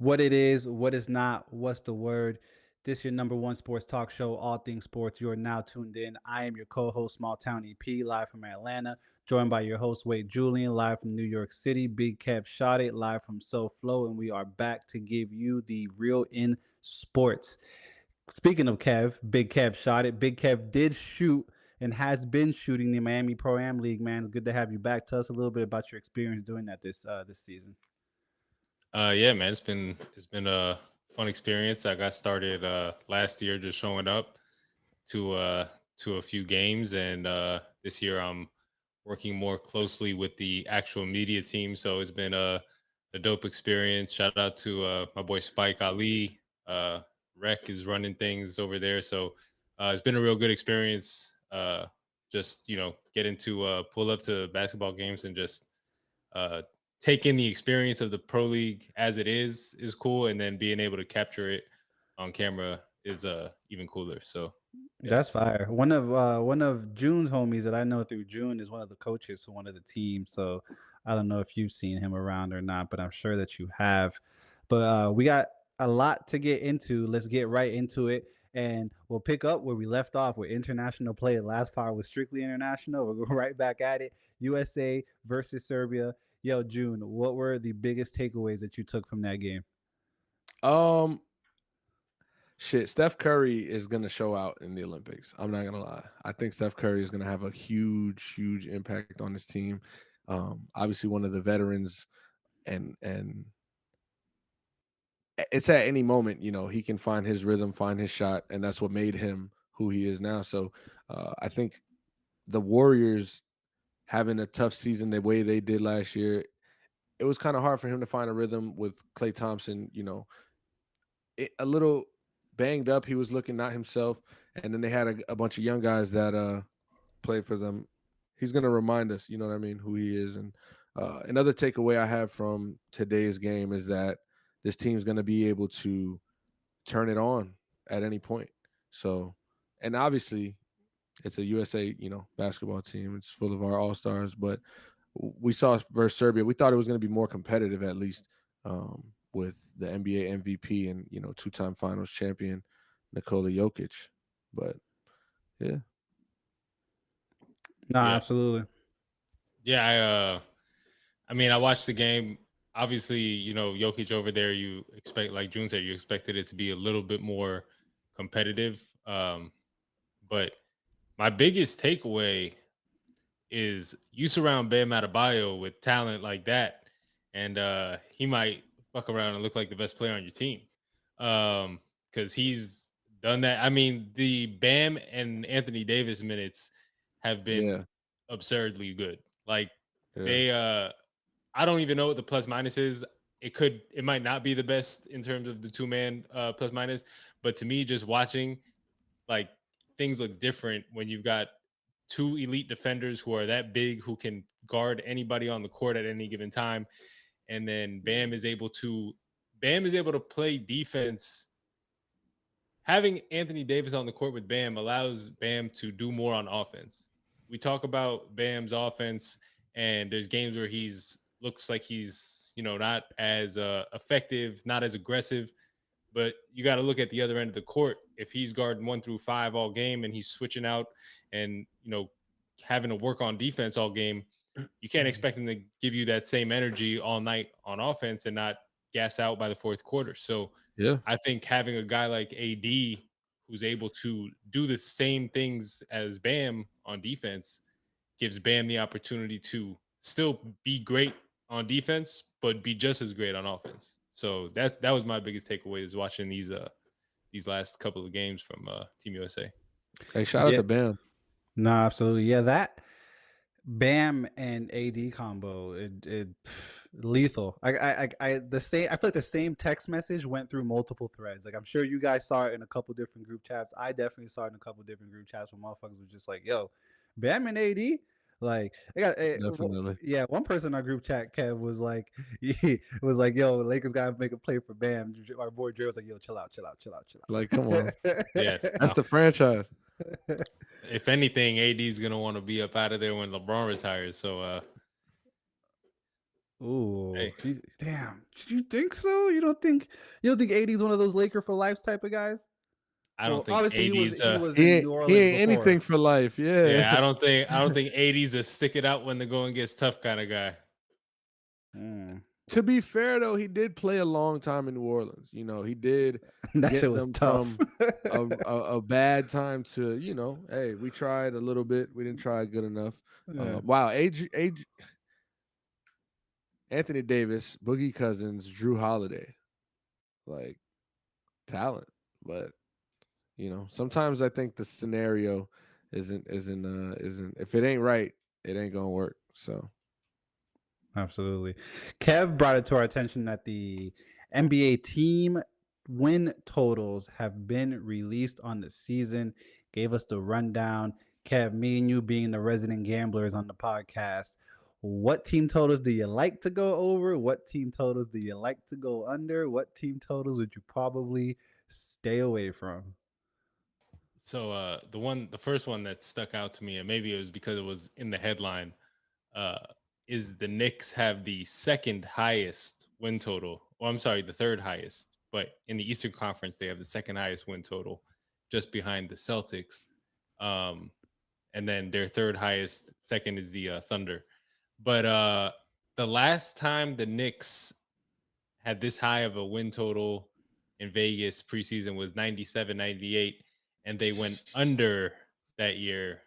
what it is, what is not, what's the word. This your number one sports talk show, all things sports. You are now tuned in. I am your co-host, Small Town EP, live from Atlanta, joined by your host, Wade Julian, live from New York City. Big Kev Shot It, live from SoFlo, and we are back to give you the real in sports. Speaking of Kev, Big Kev Shot It. Big Kev did shoot and has been shooting the Miami Pro Am League. Man, good to have you back. Tell us a little bit about your experience doing that this season. Yeah, man, it's been a fun experience. I got started last year just showing up to uh to a few games, and this year I'm working more closely with the actual media team. So it's been a dope experience. Shout out to my boy Spike Ali. Rec is running things over there, so it's been a real good experience. Just getting to pull up to basketball games and just uh, taking the experience of the pro league as it is cool, and then being able to capture it on camera is even cooler. So yeah. That's fire. One of June's homies that I know through June is one of the coaches for one of the teams. So I don't know if you've seen him around or not, but I'm sure that you have. But we got a lot to get into. Let's get right into it. And we'll pick up where we left off with international play. The last part was strictly international. We'll go right back at it. USA versus Serbia. Yo, June, what were the biggest takeaways that you took from that game? Um, Shit, Steph Curry is gonna show out in the Olympics. I'm not gonna lie. I think Steph Curry is gonna have a huge impact on this team. Obviously one of the veterans, and it's at any moment, he can find his rhythm, find his shot, and that's what made him who he is now. So I think the Warriors having a tough season the way they did last year, it was kind of hard for him to find a rhythm with Klay Thompson, a little banged up. He was looking not himself, and then they had a bunch of young guys that played for them. He's gonna remind us, you know what I mean, who he is. And another takeaway I have from today's game is that this team's gonna be able to turn it on at any point. So, and obviously, it's a USA, basketball team. It's full of our all stars, but we saw versus Serbia. We thought it was going to be more competitive, at least with the NBA MVP and two-time Finals champion Nikola Jokic. But yeah, No, Yeah. absolutely. Yeah, I mean, I watched the game. Obviously, Jokic over there, you expect, like June said, you expected it to be a little bit more competitive. But my biggest takeaway is you surround Bam Adebayo with talent like that, and he might fuck around and look like the best player on your team. Because he's done that. I mean, the Bam and Anthony Davis minutes have been yeah, absurdly good. Like yeah. they I don't even know what the plus minus is. It might not be the best in terms of the two-man plus minus, but to me, just watching, like, things look different when you've got two elite defenders who are that big, who can guard anybody on the court at any given time, and then Bam is able to play defense. Having Anthony Davis on the court with Bam allows Bam to do more on offense. We talk about Bam's offense, and there's games where he's looks like he's not as effective, not as aggressive. But you got to look at the other end of the court. If he's guarding 1 through 5 all game and he's switching out and having to work on defense all game, you can't expect him to give you that same energy all night on offense and not gas out by the fourth quarter. So Yeah. I think having a guy like AD who's able to do the same things as Bam on defense gives Bam the opportunity to still be great on defense, but be just as great on offense. So that was my biggest takeaway, is watching these last couple of games from Team USA. Hey, shout out Yeah, to Bam. no, absolutely. Yeah, that Bam and AD combo, lethal. The same. I feel like the same text message went through multiple threads. Like I'm sure you guys saw it in a couple different group chats. I definitely saw it in a couple different group chats where motherfuckers was just like, "Yo, Bam and AD." Like, Definitely. yeah. One person in our group chat, Kev, was like, he was like, "Yo, Lakers gotta make a play for Bam." Our boy Dre was like, "Yo, chill out, chill out, chill out, chill Like, come on. Yeah. That's the franchise. If anything, AD is gonna want to be up out of there when LeBron retires. So Ooh, Hey, damn. You think so? You don't think AD is one of those Laker for life type of guys? I don't Well, think obviously he was 80s. he was He in ain't New he Orleans ain't anything before. for life. Yeah. Yeah, I don't think 80s a stick it out when the going gets tough kind of guy. Mm. To be fair though, he did play a long time in New Orleans. He did That shit get was them tough. from a bad time to, hey, we tried a little bit. We didn't try good enough. Yeah. Wow, age Anthony Davis, Boogie Cousins, Drew Holiday, like talent. But sometimes I think the scenario isn't if it ain't right, it ain't gonna work. So Absolutely. Kev brought it to our attention that the NBA team win totals have been released on the season, gave us the rundown. Kev, me and you being the resident gamblers on the podcast, what team totals do you like to go over? What team totals do you like to go under? What team totals would you probably stay away from? So the first one that stuck out to me, and maybe it was because it was in the headline, uh, is the Knicks have the second highest win total. Well, I'm sorry, the third highest, but in the Eastern Conference they have the second highest win total, just behind the Celtics. Um, and then their third highest, second is the Thunder. But the last time the Knicks had this high of a win total in Vegas preseason was 97-98, and they went under that year.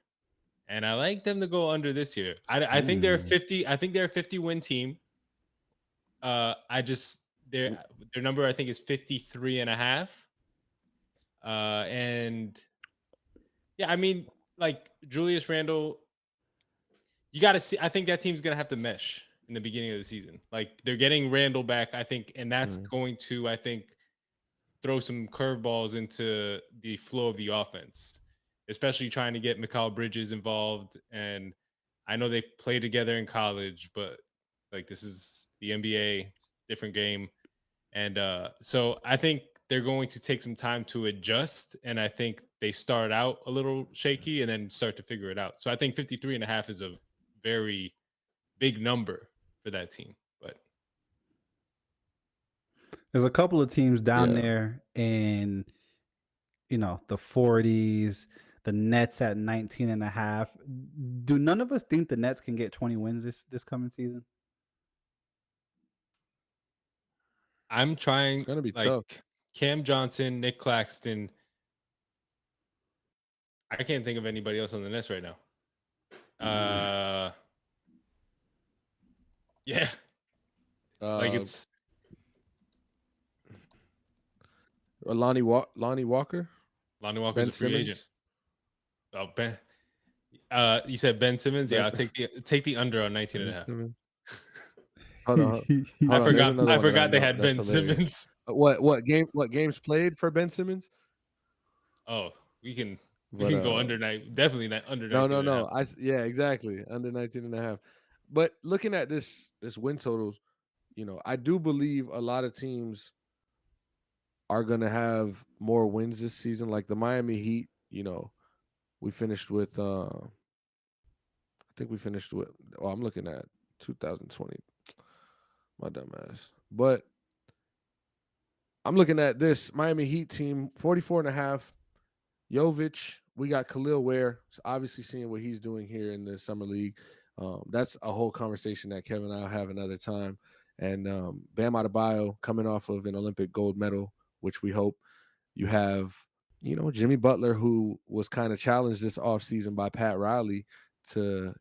And I like them to go under this year. I think they're Mm. 50. I think they're a 50 win team. I just their number I think is 53 and a half. And yeah, I mean, like Julius Randle, you got to see. I think that team's gonna have to mesh in the beginning of the season. Like they're getting Randle back, I think, and that's mhm. going to, I think, throw some curveballs into the flow of the offense, especially trying to get Mikal Bridges involved. And I know they play together in college, but like this is the NBA, it's a different game. And so I think they're going to take some time to adjust. And I think they start out a little shaky and then start to figure it out. So I think 53 and a half is a very big number for that team. But There's a couple of teams down Yeah. there in the 40s, the Nets at 19 and a half. Do none of us think the Nets can get 20 wins this coming season? I'm It's trying gonna be tough. like Cam Johnson, Nick Claxton. I can't think of anybody else on the Nets right now. Uh, yeah, like Uh, it's Lonnie Walker, Lonnie Walker's Ben a free agent. Simmons, Oh, Ben. You said Ben Simmons. Ben Yeah, I'll take the under on 19 and Ben a half. Simmons. Hold on, I hold on. There's forgot. another I one that I forgot they know. had That's Ben hilarious. Simmons. What games played for Ben Simmons? Oh, we But can go under night. Definitely not under no, 19 no, and a no. half. Yeah, exactly. Under 19 and a half. But looking at this win totals, I do believe a lot of teams are gonna have more wins this season. Like the Miami Heat, we finished with I think we finished with I'm looking at 2020. My dumb ass. But I'm looking at this Miami Heat team, 44 and a half. Jovic, we got Khalil Ware. So obviously seeing what he's doing here in the summer league. That's a whole conversation that Kevin and I'll have another time. And Bam Adebayo coming off of an Olympic gold medal, which we hope. You have, Jimmy Butler, who was kind of challenged this offseason by Pat Riley to,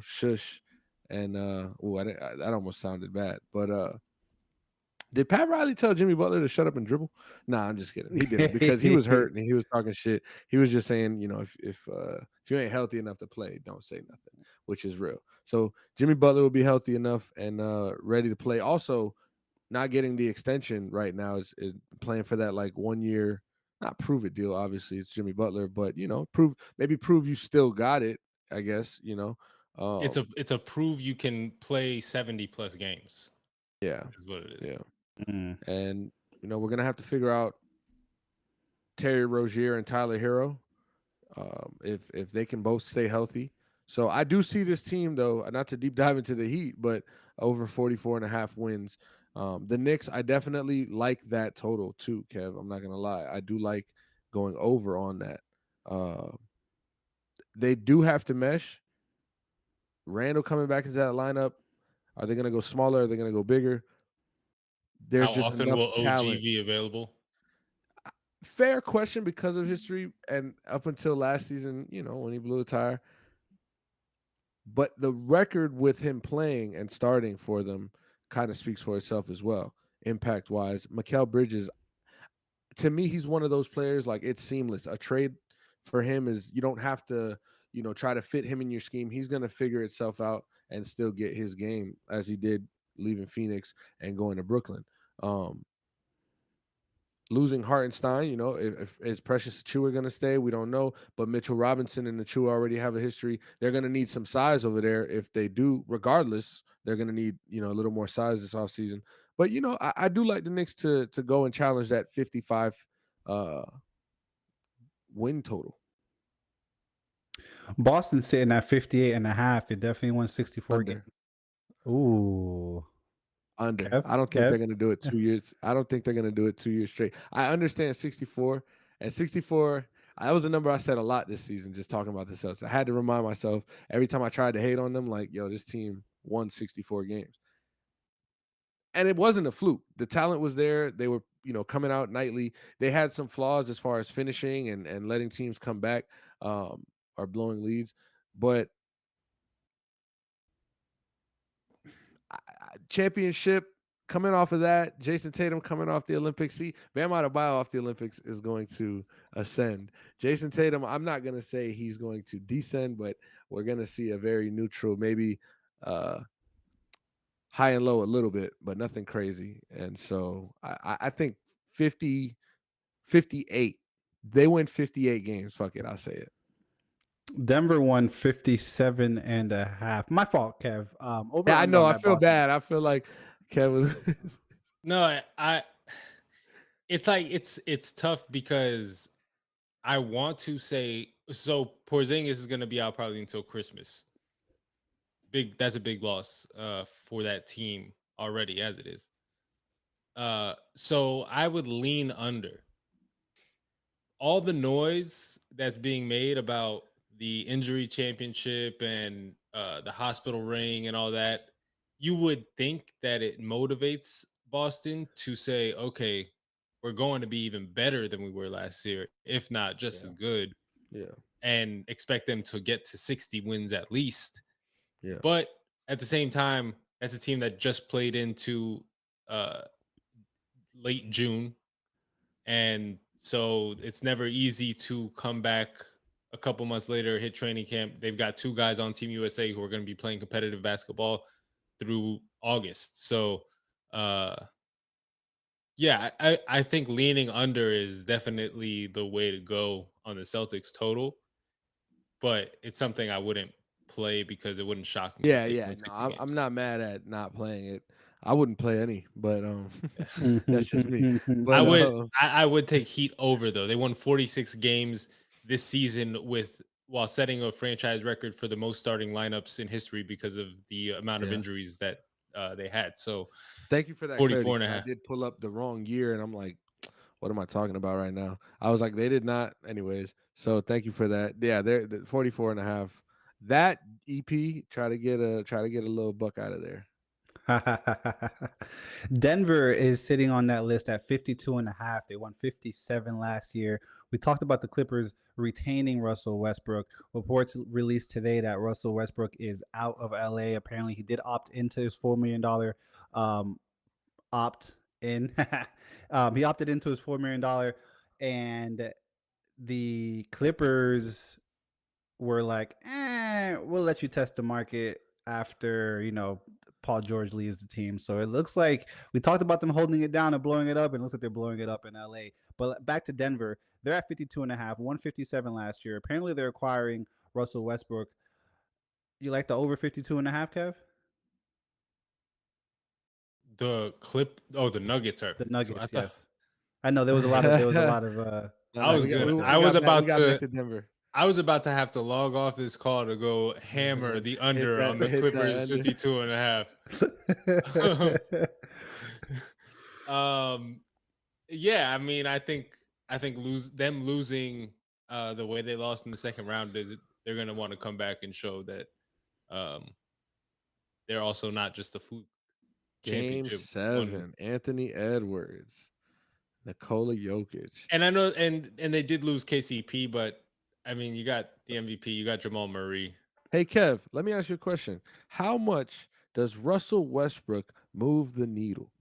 shush. And that almost sounded bad. But did Pat Riley tell Jimmy Butler to shut up and dribble? Nah, I'm just kidding. He didn't because he was hurt and he was talking shit. He was just saying, if you ain't healthy enough to play, don't say nothing, which is real. So Jimmy Butler will be healthy enough and ready to play. Also, not getting the extension right now is playing for that like 1 year, not prove it deal. Obviously, it's Jimmy Butler, but prove you still got it. I guess Um, It's a prove you can play 70 plus games. yeah, Is what it is. yeah, Mm. and we're gonna have to figure out Terry Rozier and Tyler Hero, if they can both stay healthy. So I do see this team though, not to deep dive into the Heat, but over 44 and a half wins. The Knicks, I definitely like that total too, Kev. I'm not gonna lie. I do like going over on that. Uh, they do have to mesh. Randall coming back into that lineup. Are they gonna go smaller? Are they gonna go bigger? There's How just often will enough OG talent. be available? Fair question because of history and up until last season, when he blew a tire. But the record with him playing and starting for them kind of speaks for itself as well, impact wise. Mikal Bridges, to me, he's one of those players like it's seamless. A trade for him is you don't have to, try to fit him in your scheme. He's going to figure itself out and still get his game as he did leaving Phoenix and going to Brooklyn. Um, Losing Hartenstein, if is Precious Achua going to stay? We don't know. But Mitchell Robinson and Achua already have a history. They're going to need some size over there. If they do, regardless, they're going to need a little more size this offseason. But I do like the Knicks to go and challenge that 55 uh, win total. Boston's sitting at 58 and a half. It definitely won 64 games. Under. Ooh. Under. Kev? I don't think Kev? they're going to do it 2 years. I don't think they're going to do it 2 years straight. I understand 64. And 64, that was a number I said a lot this season, just talking about the Celtics. I had to remind myself every time I tried to hate on them, like, yo, this team won 64 games. And it wasn't a fluke. The talent was there. They were, coming out nightly. They had some flaws as far as finishing and letting teams come back or blowing leads. But championship coming off of that, Jason Tatum coming off the Olympics. See, Bam Adebayo off the Olympics is going to ascend. Jason Tatum, I'm not going to say he's going to descend, but we're going to see a very neutral, maybe high and low a little bit, but nothing crazy. And so I think 50, 58. They win 58 games. Fuck it, I'll say it. Denver won 57 and a half. My fault, Kev. Over Yeah, I under know. on I that feel Boston. bad. I feel like Kevin. No, it's like it's tough because I want to say so Porzingis is going to be out probably until Christmas. That's a big loss for that team already as it is. So I would lean under. All the noise that's being made about the injury championship and the hospital ring and all that, you would think that it motivates Boston to say, okay, we're going to be even better than we were last year, if not just as good, Yeah. and expect them to get to 60 wins at least. Yeah. But at the same time, that's a team that just played into uh, late June, and so it's never easy to come back a couple months later, hit training camp. They've got two guys on Team USA who are going to be playing competitive basketball through August. So, yeah, I think leaning under is definitely the way to go on the Celtics total, but it's something I wouldn't play because it wouldn't shock me if Yeah, they yeah. win No, 60 I'm games. not mad at not playing it. I wouldn't play any, but that's just me. I But would I would take Heat over though. They won 46 games this season with while setting a franchise record for the most starting lineups in history because of the amount of yeah. injuries that they had. So Thank you for that clarity 44 and a because I half. did pull up the wrong year and I'm like, what am I talking about right now? I was like, they did not anyways. So thank you for that. Yeah, they're 44 and a half. That EP try to get a little buck out of there. Denver is sitting on that list at 52 and a half. They won 57 last year. We talked about the Clippers retaining Russell Westbrook. Reports released today that Russell Westbrook is out of LA. Apparently, he did opt into his $4 million opt in. He opted into his $4 million, and the Clippers were like, we'll let you test the market after, Paul George leaves the team. So it looks like we talked about them holding it down and blowing it up, and it looks like they're blowing it up in LA. But back to Denver, they're at 52 and a half, 157 last year. Apparently they're acquiring Russell Westbrook. You like the over 52 and a half, Kev? The Nuggets are The 52. I Nuggets, thought yes. I know there was a lot of No, I no, was we got good. we, I we was got back we about got back to to Denver. I was about to have to log off this call to go hammer the under on the hit that Clippers under. 52 and a half. um yeah, I mean, I think losing the way they lost in the second round is they're going to want to come back and show that um they're also not just a fluke Game championship one. 7, Anthony Edwards, Nikola Jokic. And I know and they did lose KCP, but I mean, you got the MVP, you got Jamal Murray. Hey, Kev, let me ask you a question. How much does Russell Westbrook move the needle?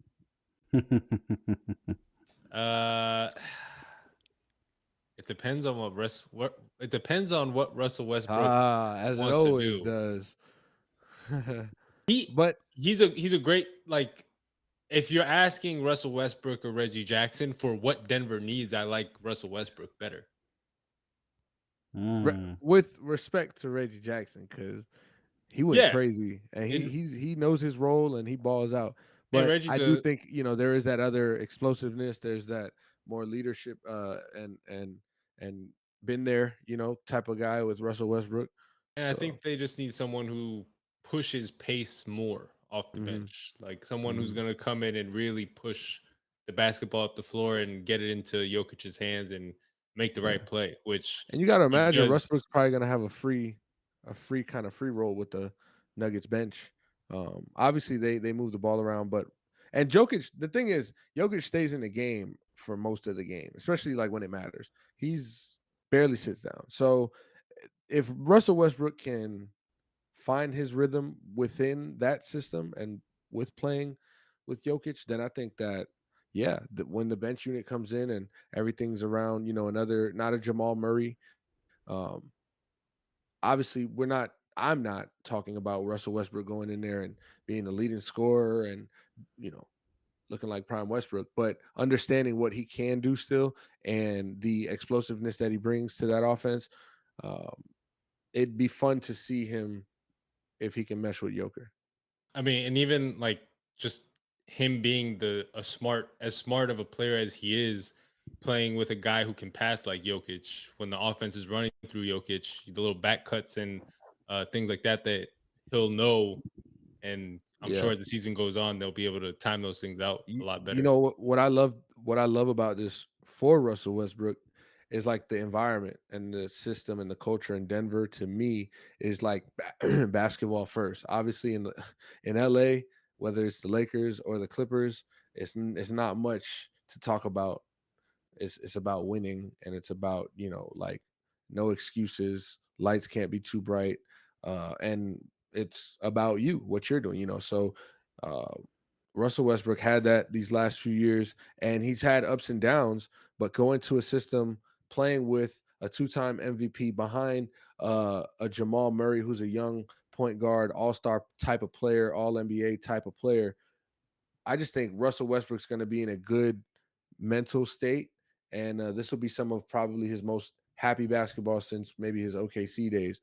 Uh it depends on what it depends on what Russell Westbrook As it wants to always do. does. He But he's a great, like, if you're asking Russell Westbrook or Reggie Jackson for what Denver needs, I like Russell Westbrook better. Mm. with respect to Reggie Jackson, because he went Yeah, crazy and and he knows his role and he balls out. But Reggie's I do a think there is that other explosiveness. There's that more leadership and been there type of guy with Russell Westbrook. and I So think they just need someone who pushes pace more off the hmm bench, like someone who's hmm going to come in and really push the basketball up the floor and get it into Jokic's hands and make the right yeah. play, which And you got to he imagine does. Westbrook's probably going to have a free kind of free roll with the Nuggets bench. Obviously they move the ball around, but and Jokic. The thing is, Jokic stays in the game for most of the game, especially like when it matters. He's barely sits down. So if Russell Westbrook can find his rhythm within that system and with playing with Jokic, then I think that when the bench unit comes in and everything's around, another not a Jamal Murray. Obviously, I'm not talking about Russell Westbrook going in there and being the leading scorer and you know looking like prime Westbrook, but understanding what he can do still and the explosiveness that he brings to that offense. Um, it'd be fun to see him if he can mesh with Joker. I mean, and even like just him being as smart of a player as he is, playing with a guy who can pass like Jokic when the offense is running through Jokic, the little back cuts and things like that he'll know. And I'm sure Yeah. as the season goes on, they'll be able to time those things out a You, lot you better. know what I love about this for Russell Westbrook is like the environment and the system and the culture in Denver to me is like basketball first. Obviously in LA, whether it's the Lakers or the Clippers, it's not much to talk about. It's about winning and it's about, like no excuses, lights can't be too bright. And it's about you, what you're doing, So uh Russell Westbrook had that these last few years, and he's had ups and downs. But going to a system playing with a two-time MVP behind a Jamal Murray, who's a young point guard, all-star type of player, all NBA type of player, I just think Russell Westbrook's going to be in a good mental state, and this will be some of probably his most happy basketball since maybe his OKC days.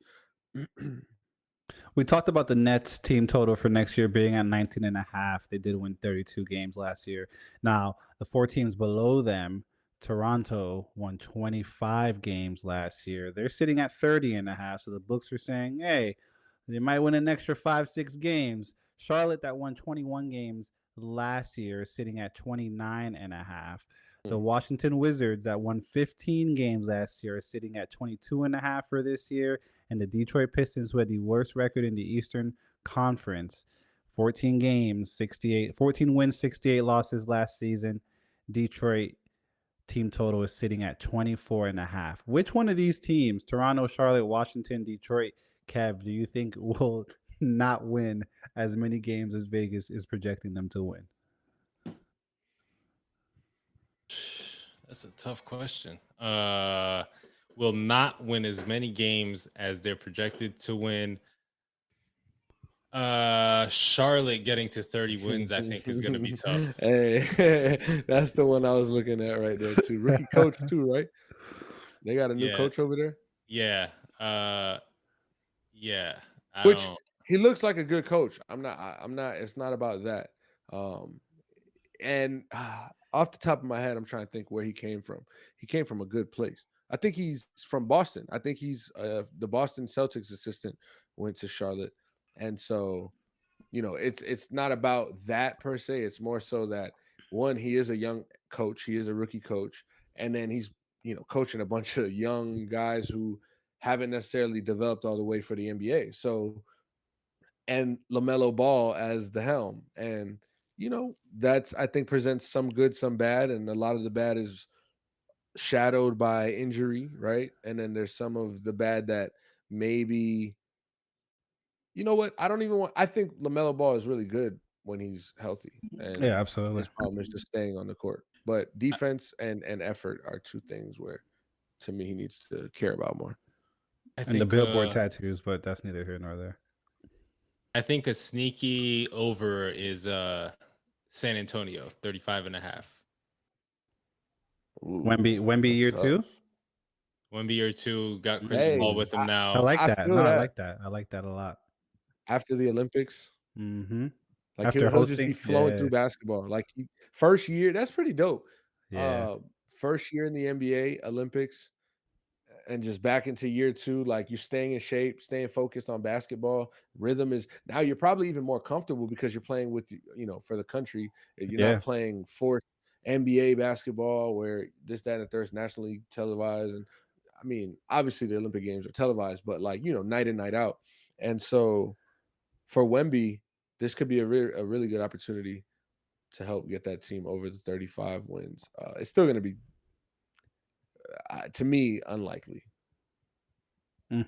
We talked about the Nets team total for next year being at 19 and a half. They did win 32 games last year. Now, the four teams below them, Toronto won 25 games last year. They're sitting at 30 and a half. So the books are saying, hey, they might win an extra 5, 6 games. Charlotte, that won 21 games last year, is sitting at 29 and a half. The Mm, Washington Wizards, that won 15 games last year, are sitting at 22 and a half for this year. And the Detroit Pistons, who had the worst record in the Eastern Conference, 14 games, 68, 14 wins, 68 losses last season. Detroit team total is sitting at 24 and a half. Which one of these teams, Toronto, Charlotte, Washington, Detroit, Kev, do you think will not win as many games as Vegas is projecting them to win? That's a tough question. Will not win as many games as they're projected to win. Charlotte getting to 30 wins, I think, is going to be tough. Hey, that's the one I was looking at right there too. Rookie coach too, right? They got a new Yeah, coach over there, yeah, yeah. I which don't. he looks like a good coach. I'm not. It's not about that. Um, and off the top of my head, I'm trying to think where he came from. He came from a good place. I think he's from Boston. I think he's the Boston Celtics assistant, went to Charlotte, and so it's not about that per se. It's more so that one, he is a young coach, he is a rookie coach, and then he's coaching a bunch of young guys who haven't necessarily developed all the way for the NBA. So and LaMelo Ball as the helm, and that's I think presents some good, some bad, and a lot of the bad is shadowed by injury, right? And then there's some of the bad that maybe you know what? I don't even want. I think Lamelo Ball is really good when he's healthy, Yeah, and absolutely. his problem is just staying on the court. But defense and effort are two things where, to me, he needs to care about more. I And the think billboard tattoos, but that's neither here nor there. I think a sneaky over is San Antonio 35.5. Wemby That's year tough. 2. 1 year 2 got Chris Hey, Paul with him I now. like I that. feel No, I that like that. I like that a lot. after the Olympics, Mm-hmm. like After he'll just be hosting, flowing yeah, through basketball. Like first year, that's pretty dope. yeah, Uh, First year in the NBA Olympics, and just back into year two, like you're staying in shape, staying focused on basketball. Rhythm is now you're probably even more comfortable because you're playing with for the country. You're not yeah. playing forced NBA basketball where this, that, and the third is nationally televised. And I mean, obviously the Olympic Games are televised, but like night in, night out. And so for Wemby, this could be a really good opportunity to help get that team over the 35 wins. It's still going to be, to me, unlikely. Mm.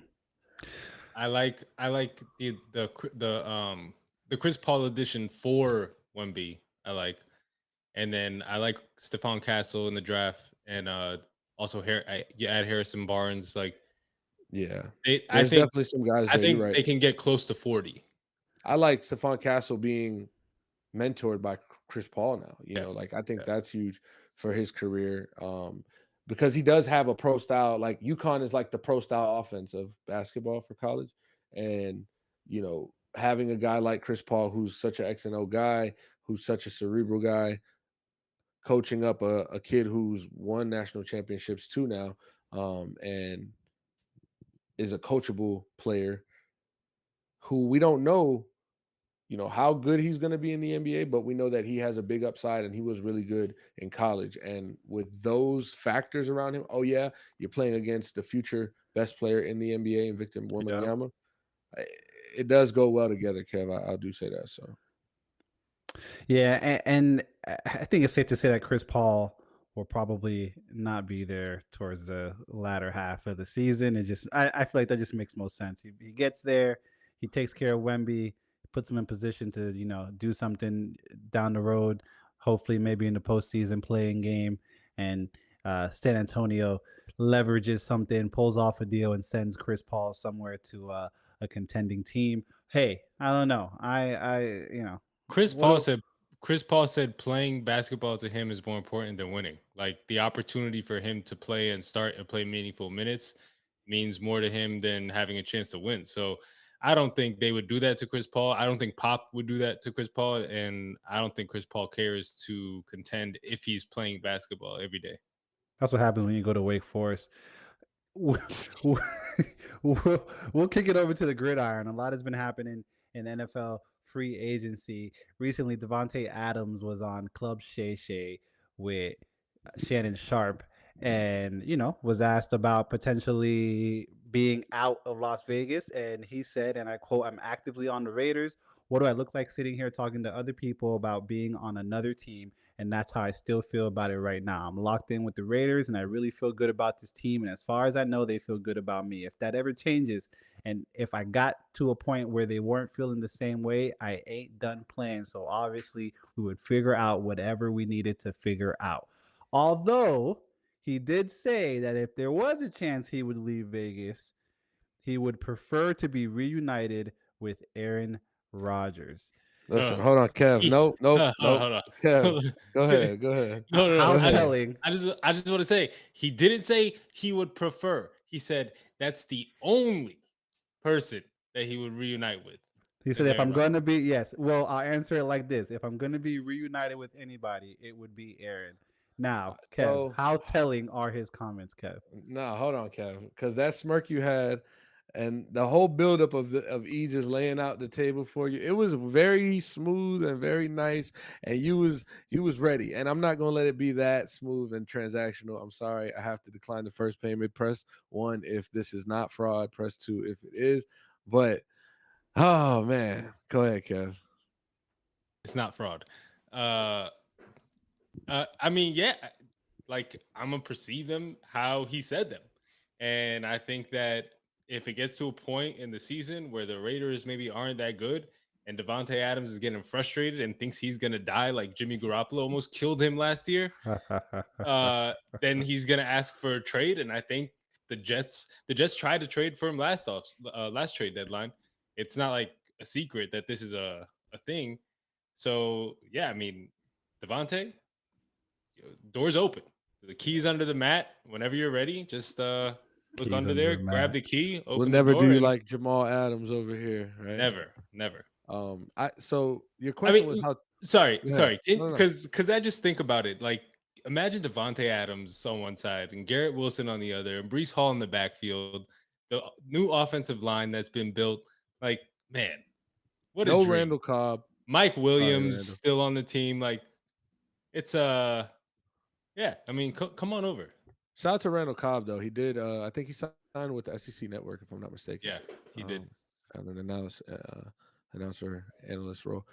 I like the Chris Paul edition for Wemby. I like, and then I like Stephon Castle in the draft, and also you add Harrison Barnes. Like Yeah. they, I There's think definitely some guys I there. You're think right. they can get close to 40. I like Stephon Castle being mentored by Chris Paul now. Yeah, Like I think yeah. that's huge for his career. Because he does have a pro style, like UConn is like the pro style offense of basketball for college. And, having a guy like Chris Paul, who's such an X and O guy, who's such a cerebral guy, coaching up a kid who's won national championships too now, and is a coachable player who we don't know how good he's going to be in the NBA, but we know that he has a big upside and he was really good in college. And with those factors around him, oh yeah, you're playing against the future best player in the NBA in Victor Yeah. Wembanyama. It does go well together, Kev. I do say that. So Yeah, and I think it's safe to say that Chris Paul will probably not be there towards the latter half of the season. I feel like that just makes most sense. He gets there, he takes care of Wemby, puts him in position to do something down the road. Hopefully, maybe in the postseason playing game, and San Antonio leverages something, pulls off a deal, and sends Chris Paul somewhere to a contending team. Hey, I don't know. I Chris what Paul do, said Chris Paul said playing basketball to him is more important than winning. Like the opportunity for him to play and start and play meaningful minutes means more to him than having a chance to win. So I don't think they would do that to Chris Paul. I don't think Pop would do that to Chris Paul. And I don't think Chris Paul cares to contend if he's playing basketball every day. That's what happens when you go to Wake Forest. we'll, we'll kick it over to the gridiron. A lot has been happening in NFL free agency. Recently, Devontae Adams was on Club Shay Shay with Shannon Sharp and, was asked about potentially being out of Las Vegas. And he said, and I quote, "I'm actively on the Raiders. What do I look like sitting here talking to other people about being on another team? And that's how I still feel about it right now. I'm locked in with the Raiders, and I really feel good about this team. And as far as I know, they feel good about me. If that ever changes, and if I got to a point where they weren't feeling the same way, I ain't done playing. So obviously, we would figure out whatever we needed to figure out." Although he did say that if there was a chance he would leave Vegas, he would prefer to be reunited with Aaron Rodgers. listen, Uh, hold on, Kev. he, Nope, nope, hold on, nope. hold on. Kev, Hold on. go ahead, go ahead, No. go How ahead. telling. I just want to say he didn't say he would prefer. He said that's the only person that he would reunite with. He said, Is if Aaron I'm Rodgers. going to be, yes, well, I'll answer it like this. If I'm going to be reunited with anybody, it would be Aaron. Now, Kev, So how telling are his comments, Kev? no, hold on, Kevin, because that smirk you had and the whole buildup of E just laying out the table for you, it was very smooth and very nice, and you was ready. And I'm not gonna let it be that smooth and transactional. I'm sorry, I have to decline the first payment. Press one if this is not fraud. Press two if it is. But oh man, go ahead, Kev. It's not fraud. Uh, I mean, yeah, like I'm gonna perceive them how he said them, and I think that if it gets to a point in the season where the Raiders maybe aren't that good, and Devontae Adams is getting frustrated and thinks he's gonna die, like Jimmy Garoppolo almost killed him last year, then he's gonna ask for a trade. And I think the Jets tried to trade for him last trade deadline. It's not like a secret that this is a thing. So yeah, I mean, Devontae, doors open. The keys under the mat. Whenever you're ready, just look Keys under under there, the grab mat. the key, We'll open the never do door, you and like Jamal Adams over here, right? never. I so your I question mean, was how. sorry, Go ahead. sorry, No, no, no. because I just think about it. Like, imagine Devonte Adams on one side and Garrett Wilson on the other, and Brees Hall in the backfield. The new offensive line that's been built. Like, man, what a No dream. Randall Cobb. Mike Sorry, Williams Randall. still on the team. Like, it's yeah. I mean, come on over. Shout out to Randall Cobb though. He did. I think he signed with the SEC Network, if I'm not mistaken. Yeah, he did. On an announcer analyst role.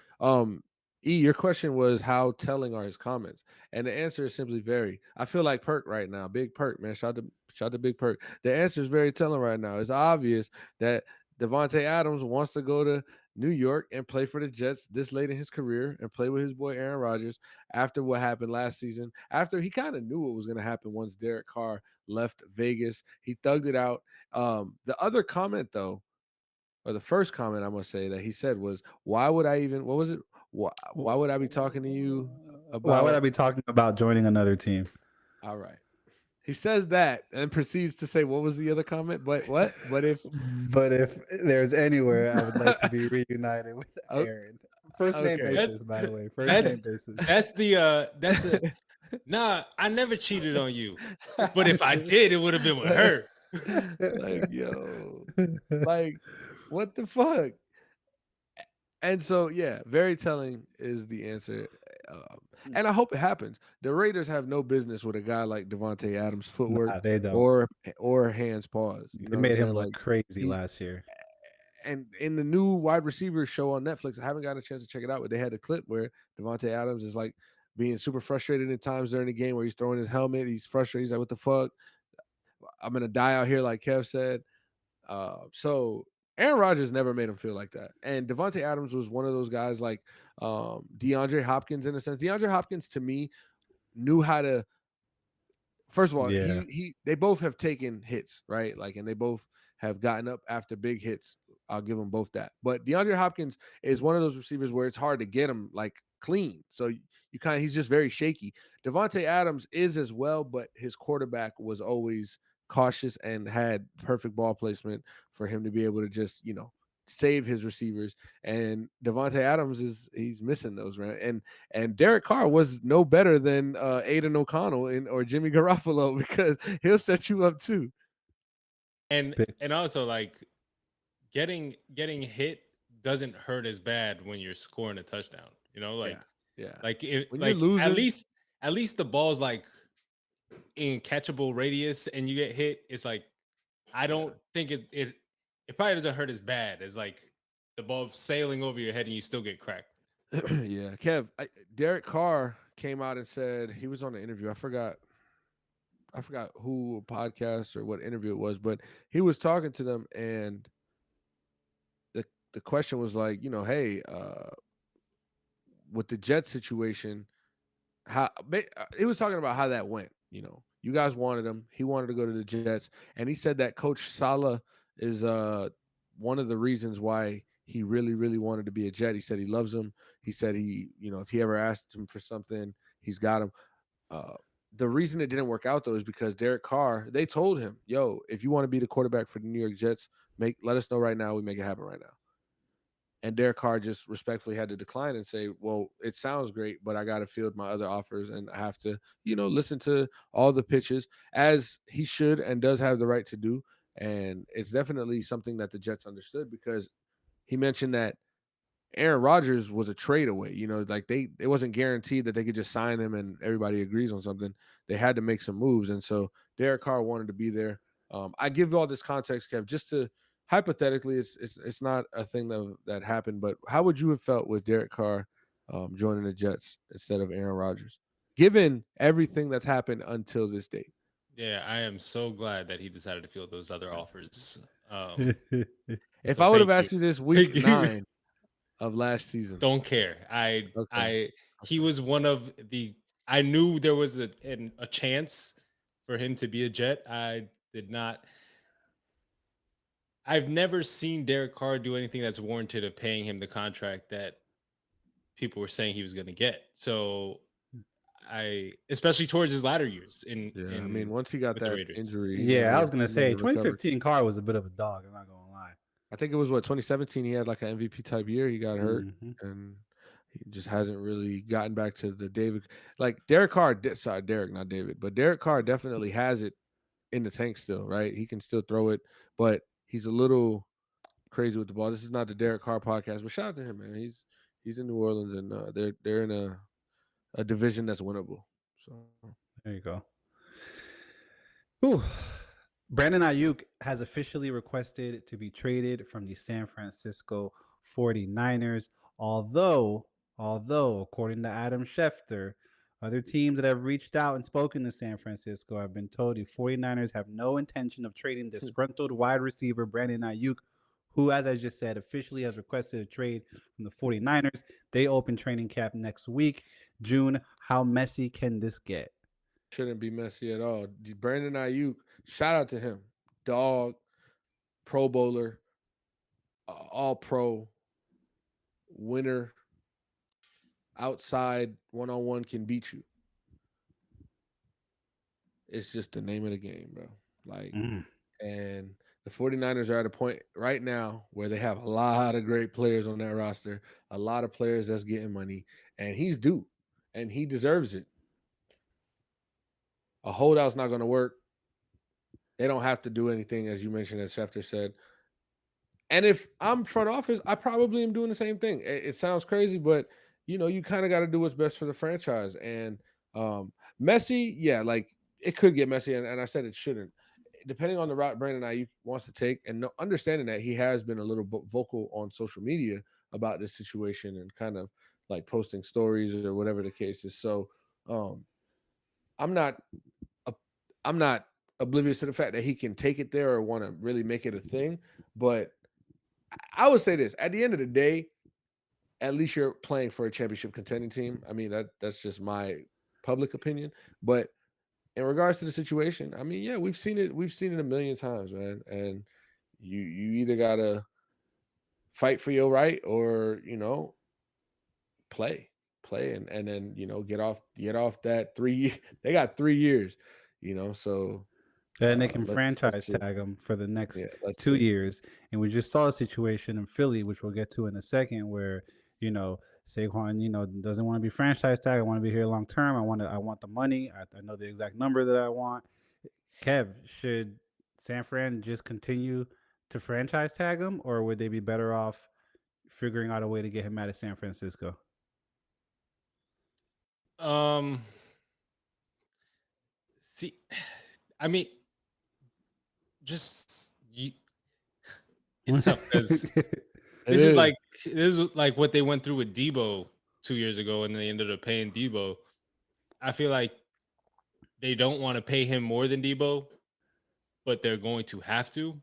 E, your question was how telling are his comments, and the answer is simply very. I feel like Perk right now, Big Perk, man. Shout out to Big Perk. The answer is very telling right now. It's obvious that Devontae Adams wants to go to New York and play for the Jets this late in his career and play with his boy Aaron Rodgers after what happened last season. After he kind of knew what was going to happen once Derek Carr left Vegas, he thugged it out. The other comment though, or the first comment I must say that he said was, "Why would I even? What was it? Why would I be talking to you Why would I about?" be talking about joining another team? All right, he says that and proceeds to say, "What was the other comment? But what? But if But if there's anywhere I would like to be reunited with o- Aaron, first name okay, That basis, by the way, first that's name basis. that's a nah. I never cheated on you, but if I did, it would have been with her. like yo, like what the fuck?" And so, yeah, very telling is the answer. And I hope it happens. The Raiders have no business with a guy like Devontae Adams' footwork Nah, they don't. or hands paws. You They know what I'm made him saying? look Like crazy he's last year. and in the new wide receiver show on Netflix, I haven't gotten a chance to check it out, but they had a clip where Devontae Adams is like being super frustrated at times during the game where he's throwing his helmet. He's frustrated. He's like, "What the fuck? I'm gonna die out here," like Kev said. So Aaron Rodgers never made him feel like that. And Devontae Adams was one of those guys like DeAndre Hopkins in a sense. DeAndre Hopkins to me knew how to first of all, Yeah. he they both have taken hits, right? Like and they both have gotten up after big hits. I'll give them both that. But DeAndre Hopkins is one of those receivers where it's hard to get him like clean. So you kind of he's just very shaky. Devontae Adams is as well, but his quarterback was always cautious and had perfect ball placement for him to be able to just, save his receivers. And Devontae Adams he's missing those, right? And Derek Carr was no better than Aiden O'Connell or Jimmy Garoppolo because he'll set you up too. And also like getting hit doesn't hurt as bad when you're scoring a touchdown. Yeah, yeah. Like When you're at losing, least the ball's like in catchable radius and you get hit. It's like I don't think it probably doesn't hurt as bad as like the ball sailing over your head and you still get cracked. yeah. Derek Carr came out and said he was on an interview. I forgot who podcast or what interview it was, but he was talking to them, and the question was like, hey, with the Jet situation, he was talking about how that went. You guys wanted him. He wanted to go to the Jets, and he said that Coach Saleh is one of the reasons why he really, really wanted to be a Jet. He said he loves him. He said if he ever asked him for something, he's got him. Uh, the reason it didn't work out though is because Derek Carr, they told him, "Yo, if you want to be the quarterback for the New York Jets, let us know right now. We make it happen right now." And Derek Carr just respectfully had to decline and say, "Well, it sounds great, but I got to field my other offers and I have to, listen to all the pitches as he should and does have the right to do." And it's definitely something that the Jets understood because he mentioned that Aaron Rodgers was a trade away. Like it wasn't guaranteed that they could just sign him and everybody agrees on something. They had to make some moves, and so Derek Carr wanted to be there. I give all this context, Kev, just to hypothetically, it's not a thing that happened, but how would you have felt with Derek Carr joining the Jets instead of Aaron Rodgers, given everything that's happened until this date? Yeah, I am so glad that he decided to field those other offers. If So I would have thank asked you. you this week Thank you. 9 of last season, Don't care. okay, He okay. was one of the. I knew there was a chance for him to be a Jet. I did not. I've never seen Derek Carr do anything that's warranted of paying him the contract that people were saying he was going to get. So especially towards his latter years Yeah, I mean, in once he got with the that Raiders. injury, Yeah, I was gonna he never say recovered. 2015 Carr was a bit of a dog. I'm not gonna lie. I think it was 2017. He had like an MVP type year. He got hurt, Hmm. and he just hasn't really gotten back to the David. Like Derek Carr, sorry, Derek, not David, but Derek Carr definitely has it in the tank still. Right, he can still throw it, but he's a little crazy with the ball. This is not the Derek Carr podcast, but shout out to him, man. He's in New Orleans, and they're in a division that's winnable. So There you go. Ooh. Brandon Ayuk has officially requested to be traded from the San Francisco 49ers, although according to Adam Schefter, other teams that have reached out and spoken to San Francisco have been told the 49ers have no intention of trading disgruntled wide receiver Brandon Ayuk, who, as I just said, officially has requested a trade from the 49ers. They open training camp next week. June, how messy can this get? shouldn't be messy at all. Brandon Ayuk, shout out to him, dog, Pro Bowler, All Pro, winner, outside one-on-one can beat you. It's just the name of the game, bro. Like, Mm. and the 49ers are at a point right now where they have a lot of great players on that roster, a lot of players that's getting money, and he's due, and he deserves it. A holdout's not going to work. They don't have to do anything, as you mentioned, as Schefter said. And if I'm front office, I probably am doing the same thing. It sounds crazy, but you kind of got to do what's best for the franchise. And messy, yeah, like it could get messy, and I said it shouldn't. Depending on the route Brandon Ayuk wants to take, and understanding that he has been a little vocal on social media about this situation and kind of like posting stories or whatever the case is. So um, I'm not uh, I'm not oblivious to the fact that he can take it there or want to really make it a thing, but I would say this: at the end of the day, at least you're playing for a championship contending team. I mean, that's just my public opinion. But in regards to the situation, I mean, yeah, we've seen it. We've seen it a million times, man. And you either gotta fight for your right or play, and then get off that 3. They got 3 years, So And they can let's franchise see. tag him for the Yeah, next let's two see. years. And we just saw a situation in Philly, which we'll get to in a second, where Saquon, doesn't want to be franchise tag. I want to be here long term. I want the money. I know the exact number that I want. Kev, should San Fran just continue to franchise tag him, or would they be better off figuring out a way to get him out of San Francisco? Um, see, I mean, just you, it's tough because It is. this is like what they went through with Debo 2 years ago, and they ended up paying Debo. I feel like they don't want to pay him more than Debo, but they're going to have to.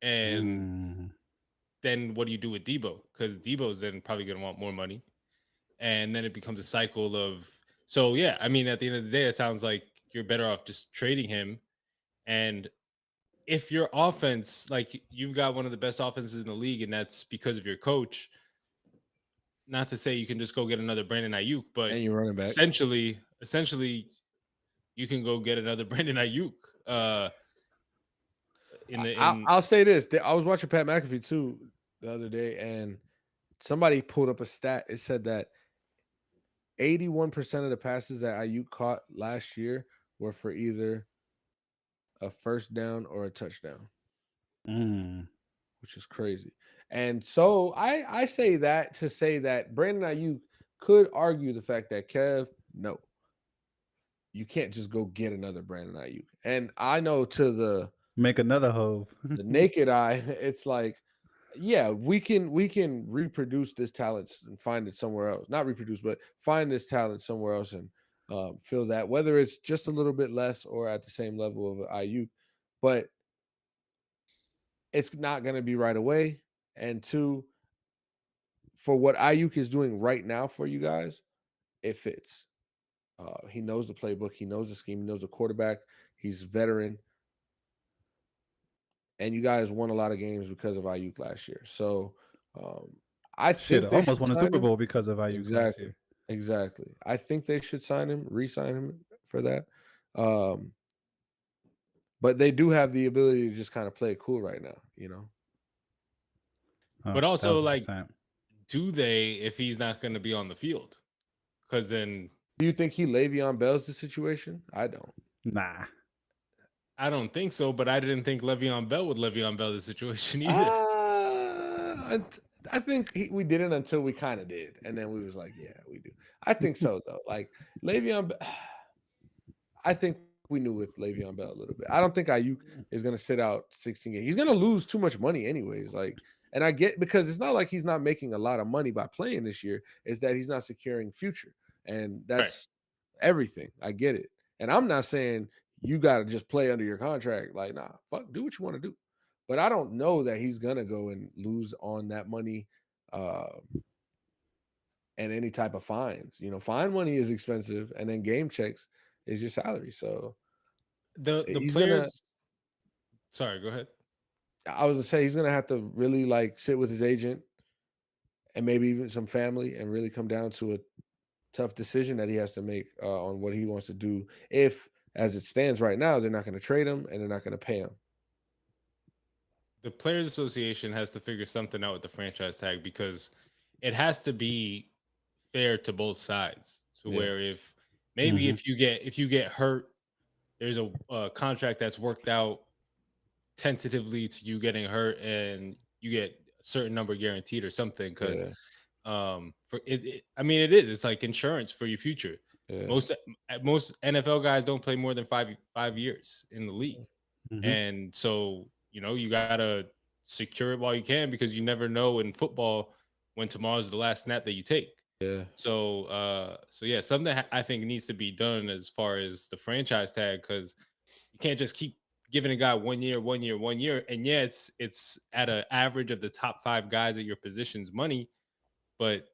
And Mm. then what do you do with Debo? Because Debo's then probably going to want more money, and then it becomes a cycle of. So yeah, I mean, at the end of the day, it sounds like you're better off just trading him. And if your offense, like you've got one of the best offenses in the league, and that's because of your coach. Not to say you can just go get another Brandon Ayuk, but And you're running back. essentially, you can go get another Brandon Ayuk. In the in I'll say this: I was watching Pat McAfee too the other day, and somebody pulled up a stat. It said that 81% of the passes that Ayuk caught last year were for either a first down or a touchdown, Mm. which is crazy. And so I say that to say that Brandon Ayuk could argue the fact that Kev, no, you can't just go get another Brandon Ayuk. And I know to Make another hove. the naked eye, it's like, yeah, we can reproduce this talent and find it somewhere else. Not reproduce, but find this talent somewhere else and fill that, whether it's just a little bit less or at the same level of IU. But it's not going to be right away. And two, for what Ayuk is doing right now for you guys, it fits. He knows the playbook, he knows the scheme, he knows the quarterback. He's veteran, and you guys won a lot of games because of Ayuk last year. So I Shit, think they almost should won a sign Super him. Bowl because of Ayuk last Exactly. year. Exactly. I think they should sign him, re-sign him for that. Um, but they do have the ability to just kind of play it cool right now, you know. But also, like, 1,000%. do they if he's not going to be on the field? Because then Do you think he Le'Veon Bell's the situation? I don't. Nah. I don't think so. But I didn't think Le'Veon Bell would Le'Veon Bell the situation either. I think we didn't until we kind of did, and then we was like, yeah, we do. I think so though. Like Le'Veon, I think we knew with Le'Veon Bell a little bit. I don't think Ayuk is going to sit out 16 games. He's going to lose too much money anyways. Like, and I get because it's not like he's not making a lot of money by playing this year. Is that he's not securing future, and Right. that's everything. I get it, and I'm not saying you got to just play under your contract. Like, nah, fuck, do what you want to do. But I don't know that he's gonna go and lose on that money. And any type of fines. You know, fine money is expensive, and then game checks is your salary. So The he's gonna. players. Sorry, go ahead. I was gonna say he's gonna have to really like sit with his agent and maybe even some family and really come down to a tough decision that he has to make on what he wants to do. If, as it stands right now, they're not going to trade him and they're not going to pay him. The Players Association has to figure something out with the franchise tag because it has to be fair to both sides. To Yeah. where if maybe if you get hurt, there's a contract that's worked out tentatively to you getting hurt, and you get a certain number guaranteed or something. Because Yeah. for I mean, it is. It's like insurance for your future. Yeah. Most NFL guys don't play more than 5 years in the league. Mhm. And so, you gotta secure it while you can because you never know in football when tomorrow's the last snap that you take. Yeah. So yeah, something I think needs to be done as far as the franchise tag, because you can't just keep giving a guy 1 year, 1 year, 1 year. And yeah, it's at an average of the top 5 guys at your position's money, but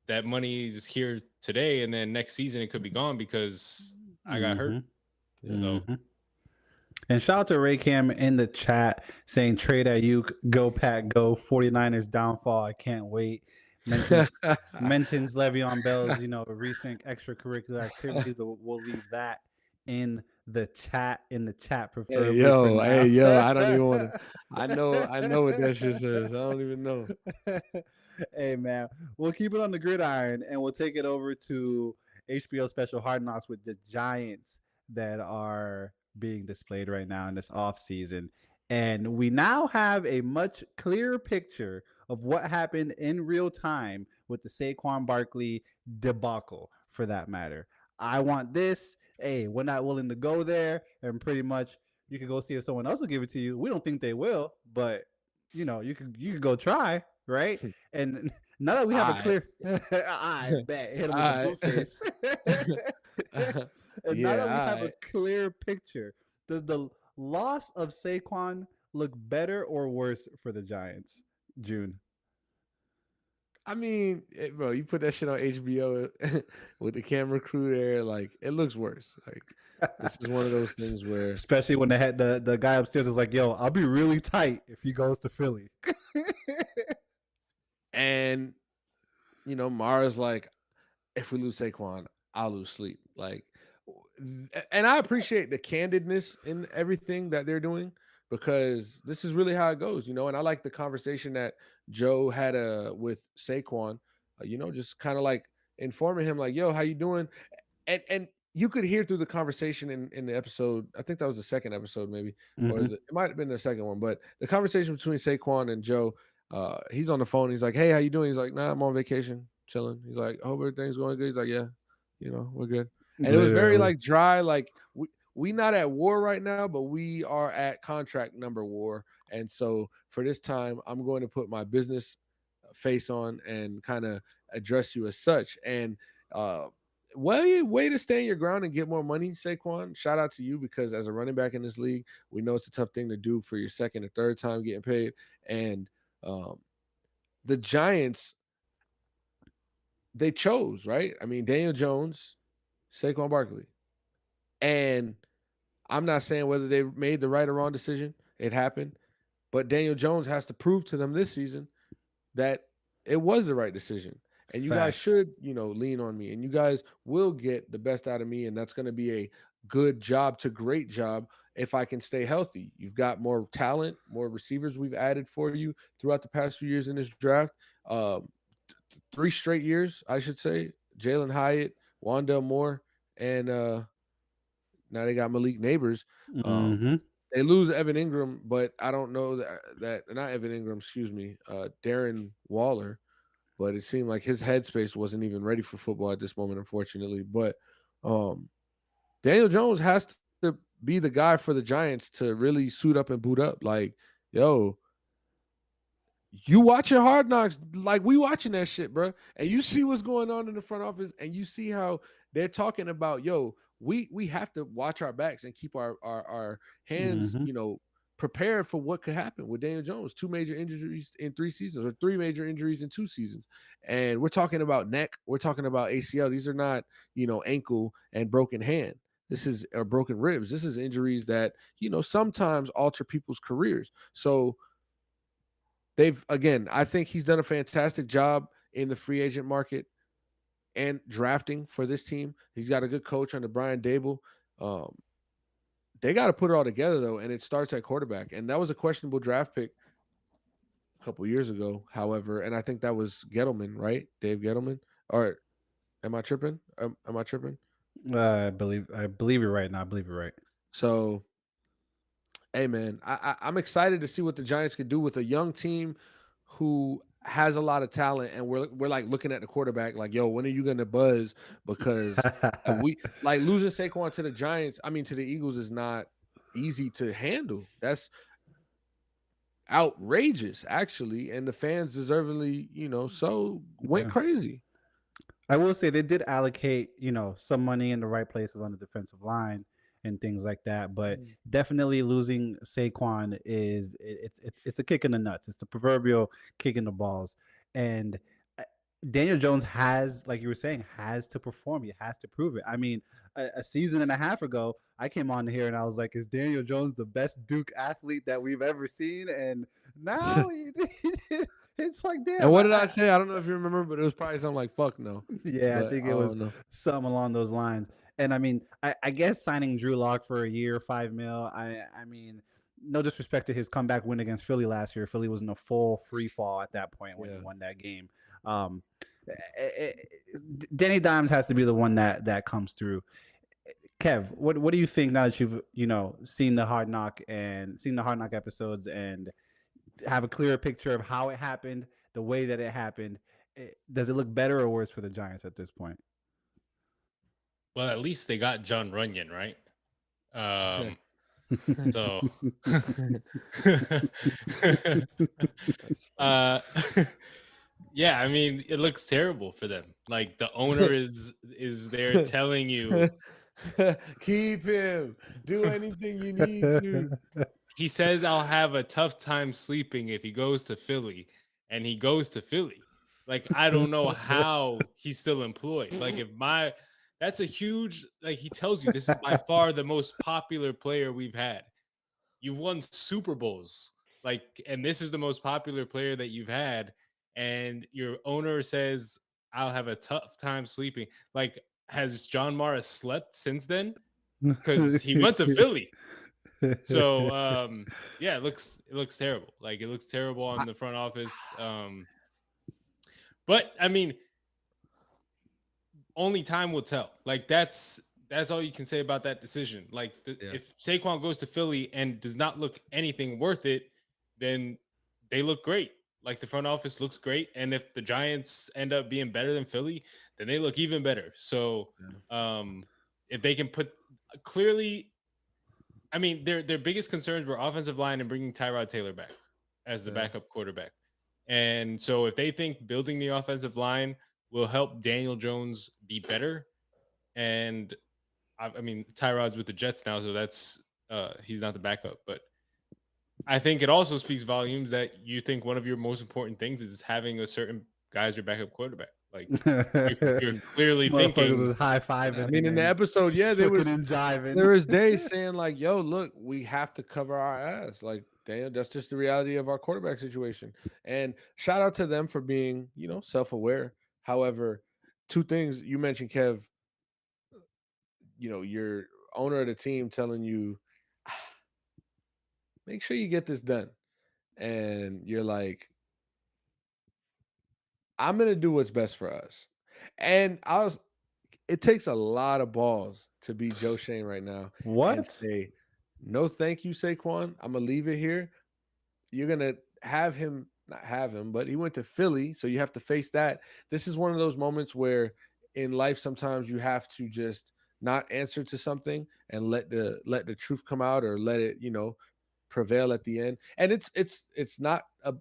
that money is here today, and then next season it could be gone because I got hurt. Yeah. So And shout out to Ray Cam in the chat saying trade at you, go Pack, go 49ers downfall. I can't wait. Mentions Le'Veon Bell's, recent extracurricular activities, but we'll leave that in the chat preferably for Hey now. yo, I don't even want to. I know what that shit says. I don't even know. Hey man, we'll keep it on the gridiron and we'll take it over to HBO special Hard Knocks with the Giants that are being displayed right now in this off season. And we now have a much clearer picture of what happened in real time with the Saquon Barkley debacle, for that matter. I want this. Hey, we're not willing to go there. And pretty much you can go see if someone else will give it to you. We don't think they will, but you could go try, right? And now that we have a Alright. clear, I bet hit him with the Alright. blue face. And now that we have a alright. clear picture, does the loss of Saquon look better or worse for the Giants, June? I mean, bro, you put that shit on HBO with the camera crew there, like it looks worse. Like this is one of those things where, Especially when the guy upstairs is like, "Yo, I'll be really tight if he goes to Philly." and Mara's like, if we lose Saquon, I'll lose sleep. Like, and I appreciate the candidness in everything that they're doing because this is really how it goes, And I like the conversation that Joe had with Saquon, just kind of like informing him, like, "Yo, how you doing?" And you could hear through the conversation in the episode. I think that was the second episode, maybe, or Hmm. it might have been the second one. But the conversation between Saquon and Joe, he's on the phone. He's like, "Hey, how you doing?" He's like, "Nah, I'm on vacation, chilling." He's like, "I hope everything's going good." He's like, "Yeah, we're good." And it was very Literally. like dry, like we not at war right now, but we are at contract number war. And so for this time, I'm going to put my business face on and kind of address you as such. And uh, way to stay in your ground and get more money, Saquon. Shout out to you, because as a running back in this league, we know it's a tough thing to do for your second or third time getting paid. And um, the Giants, they chose, right? I mean, Daniel Jones, Saquon Barkley. And I'm not saying whether they made the right or wrong decision. It happened. But Daniel Jones has to prove to them this season that it was the right decision. And you guys Facts. should, lean on me, and you guys will get the best out of me. And that's going to be a good job to great job if I can stay healthy. You've got more talent, more receivers we've added for you throughout the past few years in this draft. Um, 3 straight years, I should say. Jalen Hyatt, Wandell Moore, and now they got Malik Neighbors. Um, Hmm. they lose Evan Ingram, but I don't know that not Evan Ingram, excuse me, Darren Waller. But it seemed like his headspace wasn't even ready for football at this moment, unfortunately. But um, Daniel Jones has to be the guy for the Giants to really suit up and boot up. Like, yo, you watching Hard Knocks, like we watching that shit, bro, and you see what's going on in the front office, and you see how they're talking about, yo, we have to watch our backs and keep our hands, Hmm. prepared for what could happen with Daniel Jones. 2 major injuries in 3 seasons, or 3 major injuries in 2 seasons, and we're talking about neck, we're talking about ACL. These are not, ankle and broken hand. This is broken ribs. This is injuries that sometimes alter people's careers. So I think he's done a fantastic job in the free agent market and drafting for this team. He's got a good coach under Brian Dable. Um, they got to put it all together, though, and it starts at quarterback. And that was a questionable draft pick a couple years ago, however, and I think that was Gettleman, right? Dave Gettleman. Or am I tripping? Am I tripping? I believe you're right now. I believe you're right. So, hey, man, I'm excited to see what the Giants could do with a young team who has a lot of talent, and we're like looking at the quarterback, like, yo, when are you gonna buzz? Because we like losing Saquon to the Giants. I mean, to the Eagles is not easy to handle. That's outrageous, actually, and the fans deservedly, so went Yeah. crazy. I will say they did allocate, some money in the right places on the defensive line and things like that. But Mm. definitely losing Saquon it's a kick in the nuts. It's the proverbial kick in the balls. And uh, Daniel Jones has, like you were saying, has to perform. He has to prove it. I mean, a season and a half ago, I came on here and I was like, "Is Daniel Jones the best Duke athlete that we've ever seen?" And now it's like, And damn, what did I say? I don't know if you remember, but it was probably something like "fuck no," yeah, I but think I it was don't know. something along those lines. And I mean, I guess signing Drew Lock for a year, 5 mil. I mean, no disrespect to his comeback win against Philly last year. Philly was in a full free fall at that point when he Yeah. won that game. Um, eh, eh, Danny Dimes has to be the one that comes through. Kev, what do you think now that you've seen the Hard Knock episodes and have a clearer picture of how it happened, the way that it happened? Does it look better or worse for the Giants at this point? Well, at least they got John Runyon, right? Um, so That's funny. uh yeah, I mean, it looks terrible for them. Like the owner is there telling you Keep him. Do anything you need to. he says I'll have a tough time sleeping if he goes to Philly, and he goes to Philly. Like I don't know how he's still employed. Like if my that's a huge like he tells you this is by far the most popular player we've had. You've won Super Bowls. Like and this is the most popular player that you've had and your owner says I'll have a tough time sleeping. Like has John Morris slept since then? Cuz he went to Philly. So yeah, it looks terrible. Like it looks terrible on the front office. But I mean, only time will tell. Like that's all you can say about that decision. Like Yeah. if Saquon goes to Philly and does not look anything worth it, then they look great. Like the front office looks great, and if the Giants end up being better than Philly, then they look even better. So if they can put clearly, I mean their biggest concerns were offensive line and bringing Tyrod Taylor back as the Yeah. backup quarterback. And so if they think building the offensive line will help Daniel Jones be better, and I mean Tyrod's with the Jets now, so that's he's not the backup, but I think it also speaks volumes that you think one of your most important things is having a certain guy as your backup quarterback. Like you're clearly Motherfuckers thinking, was high I fiving mean, in the and episode, yeah, hooking and jiving. there was days saying like, "Yo, look, we have to cover our ass." Like, damn, that's just the reality of our quarterback situation. And shout out to them for being, self-aware. However, two things you mentioned, Kev. Your owner of the team telling you, "Make sure you get this done," and you're like, "I'm gonna do what's best for us." And it takes a lot of balls to be Joe Shane right now and What? say, "No, thank you, Saquon. I'm gonna leave it here." You're gonna have him not have him, but he went to Philly, so you have to face that. This is one of those moments where in life sometimes you have to just not answer to something and let the truth come out, or let it, prevail at the end. And it's not a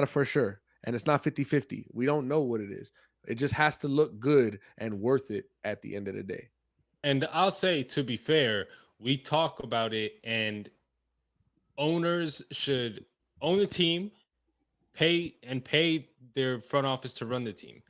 for sure, and it's not 50-50. We don't know what it is. It just has to look good and worth it at the end of the day. and I'll say to be fair, we talk about it, and owners should own the team, pay their front office to run the team.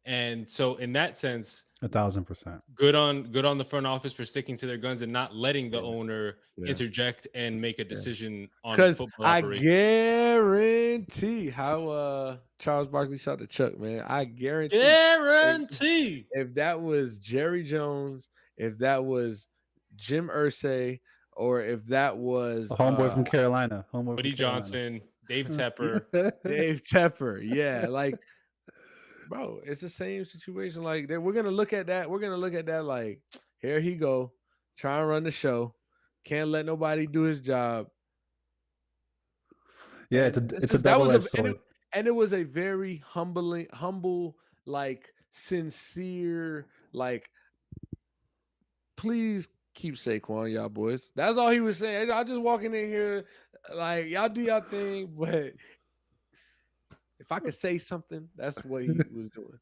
And so in that sense, 1,000%. good on the front office for sticking to their guns and not letting the Yeah, owner yeah, interject and make a yeah. decision on Because football I operation. guarantee how Charles Barkley shot the Chuck, man. I guarantee if, Guarantee. if that was Jerry Jones, if that was Jim Irsay, or if that was A homeboy from Carolina. Homeboy from Woody Carolina. Johnson, Dave Tepper. Dave Tepper, yeah, like, bro, it's the same situation. Like, we're gonna look at that. We're gonna look at that like, here he go, try and run the show, can't let nobody do his job. Yeah, And it's a double edged sword. and it was a very humble, like, sincere, like, please keep Saquon, y'all boys. That's all he was saying. I just walking in here, like, y'all do y'all thing, but if I could say something, that's what he was doing.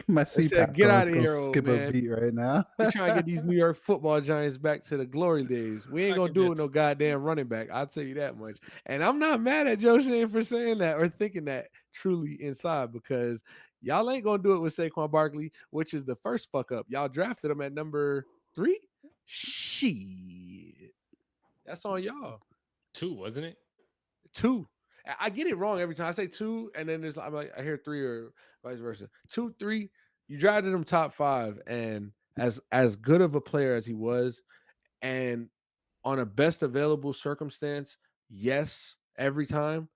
My They said, CPAP "Get going out of to go here, old skip a man. beat right now. We're trying to get these New York Football Giants back to the glory days. We ain't I gonna could do it with just no goddamn running back. I'll tell you that much." And I'm not mad at Joe Shane for saying that or thinking that truly inside, because y'all ain't gonna do it with Saquon Barkley, which is the first fuck up. Y'all drafted him at number 3. Shit, that's on y'all. 2, wasn't it? 2. I get it wrong every time. I say 2, and then I'm like, I hear 3 or vice versa. 2, 3. You drafted him top 5, and as good of a player as he was, and on a best available circumstance, yes, every time.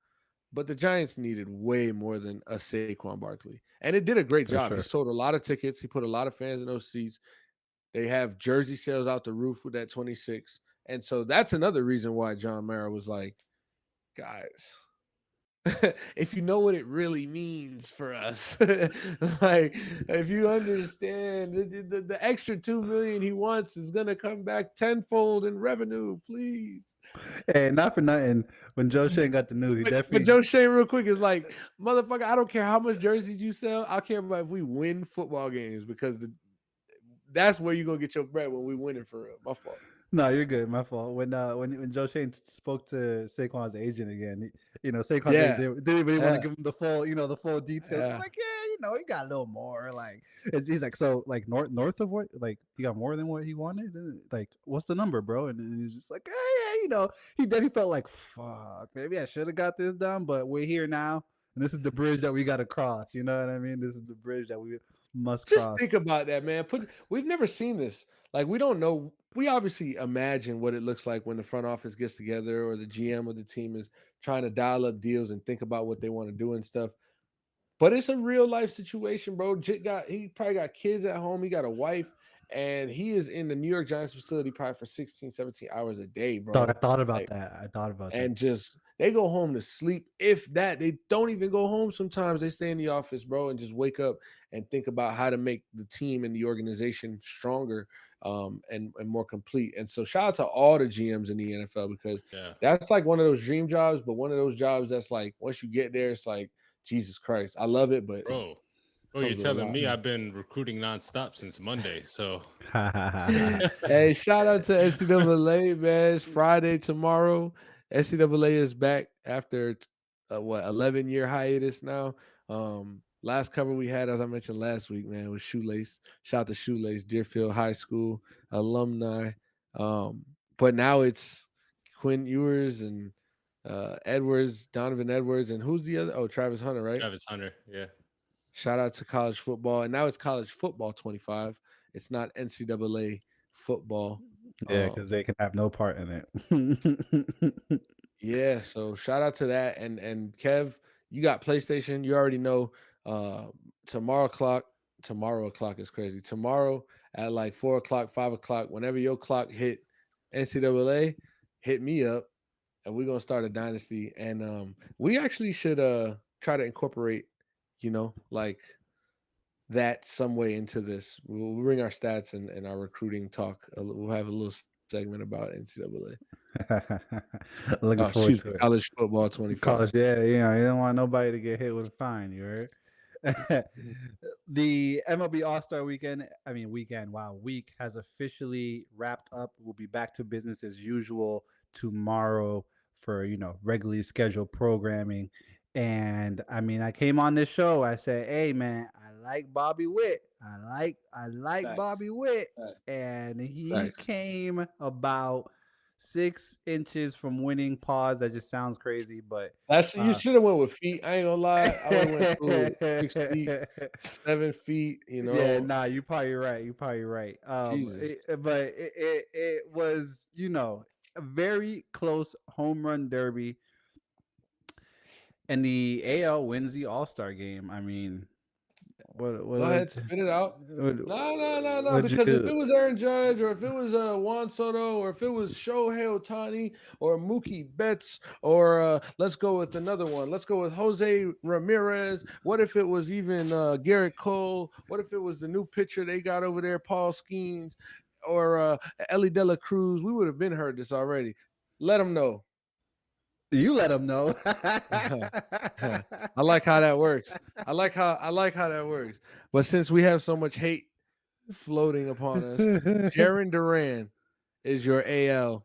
But the Giants needed way more than a Saquon Barkley, and it did a great For job. He sure. sold a lot of tickets. He put a lot of fans in those seats. They have jersey sales out the roof with that 26, and so that's another reason why John Mara was like, guys, if you know what it really means for us, like, if you understand the extra 2 million he wants is gonna come back tenfold in revenue, please. Hey, not for nothing. When Joe Shane got the news, he But definitely Joe Shane, real quick, is like, motherfucker, I don't care how much jerseys you sell. I care about if we win football games, because that's where you're gonna get your bread, when we winning for real. My fault. No, you're good. My fault. When Joe Shane spoke to Saquon's agent again, Saquon Yeah, didn't really want to yeah, give him the full details. It's yeah. like, yeah, he got a little more. Like, he's like, so like north of what? Like, he got more than what he wanted. Like, what's the number, bro? And then he's just like, yeah, he definitely felt like, fuck, maybe I should have got this done, but we're here now, and this is the bridge that we got to cross. You know what I mean? This is the bridge Must Just cross. think about that, man. We've never seen this. Like, we don't know. We obviously imagine what it looks like when the front office gets together or the GM of the team is trying to dial up deals and think about what they want to do and stuff. But it's a real life situation, bro. He probably got kids at home. He got a wife, and he is in the New York Giants facility probably for 16, 17 hours a day, I bro. thought about Like, that. I thought about that. and just they go home to sleep. If that, they don't even go home sometimes. They stay in the office, bro, and just wake up and think about how to make the team and the organization stronger, and more complete. And so shout out to all the GMs in the NFL, because Yeah, that's like one of those dream jobs, but one of those jobs that's like once you get there, it's like Jesus Christ. I love it, but it bro. Bro, you're comes with a telling lot. me I've been recruiting nonstop since Monday. So Hey, shout out to NCAA, man. It's Friday tomorrow. NCAA is back after 11-year hiatus now. Last cover we had, as I mentioned last week, man, was Shoelace. Shout out to Shoelace, Deerfield High School alumni. Um, but now it's Quinn Ewers and Edwards, Donovan Edwards, and who's the other? Oh, Travis Hunter, right? Travis Hunter, yeah. Shout out to college football. And now it's college football 25. It's not NCAA football. Yeah, because Um, they can have no part in it. yeah, so shout out to that. And Kev, you got PlayStation. You already know tomorrow o'clock. Tomorrow o'clock is crazy. Tomorrow at like 4 o'clock, 5 o'clock, whenever your clock hit NCAA, hit me up and we're gonna start a dynasty. And we actually should try to incorporate, like that some way into this. We'll bring our stats and our recruiting talk. We'll have a little segment about NCAA. Looking Oh, forward excuse to me, it. college football 25. College, yeah, you don't want nobody to get hit with a fine. You heard? The MLB All Star Weekend, week has officially wrapped up. We'll be back to business as usual tomorrow for regularly scheduled programming. And I came on this show. I said, "Hey, man, I like Bobby Witt. I like Facts, Bobby Witt," facts, and he facts. came about 6 inches from winning. Pause. That just sounds crazy, but That's you uh, should have went with feet. I ain't gonna lie. I would have went through 6 feet, 7 feet. yeah, nah, you probably right. You probably right. Jesus. But it was a very close home run derby, and the AL wins the All Star game. Go ahead, spit it out. what No, no, no, no. would Because if it you? was Aaron Judge, or if it was Juan Soto, or if it was Shohei Ohtani, or Mookie Betts, or let's go with another one. Let's go with Jose Ramirez. What if it was even Garrett Cole? What if it was the new pitcher they got over there, Paul Skeens, or Ellie De La Cruz? We would have been heard this already. Let them know. You let them know. I like how that works. I like how that works. But since we have so much hate floating upon us, Jaron Duran is your AL